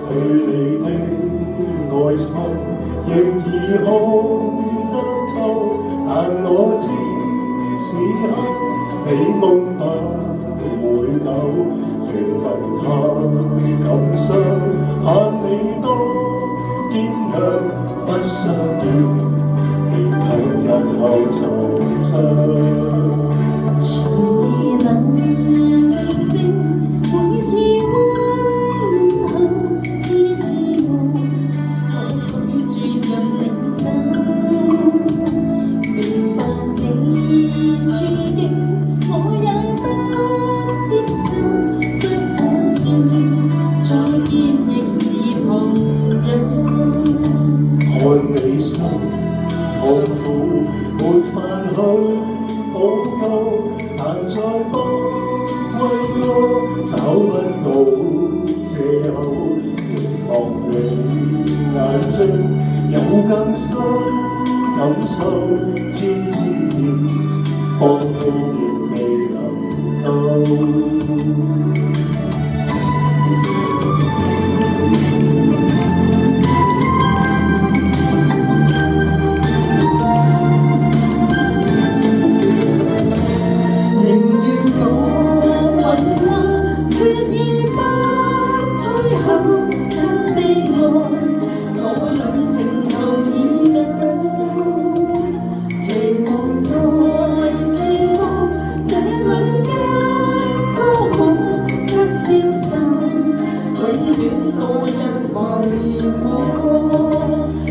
對你的愛心仍已看得透，但我知此刻你夢不會夠，緣分下感傷，盼你多堅強，不相見，勉強日後重唱。隨能明明每次溫暖後次次夢，我拒絕任你走，明白你處境，我也得接受，不可說再見亦是朋友。看你心痛苦，沒法去補救，但再不歸歌，找不到藉口。凝望你眼睛，有更深感受，自然放棄亦未能夠。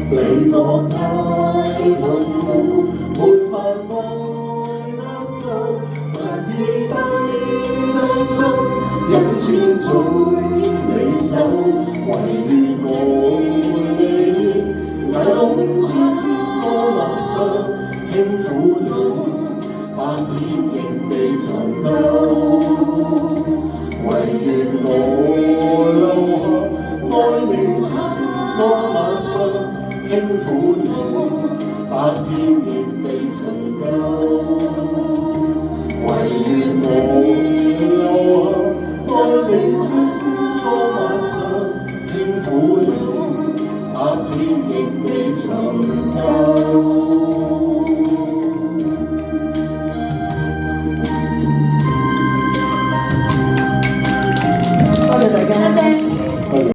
你我太痛苦，沒法愛得夠，不意低中，引錢早你走，唯願我你兩次千個晚上，輕苦戀，百遍亦未曾夠，唯願我留下愛你千個晚上。輕苦戀，百遍亦未曾夠，唯願我留下愛你千個晚上。輕苦戀，百遍亦未曾夠。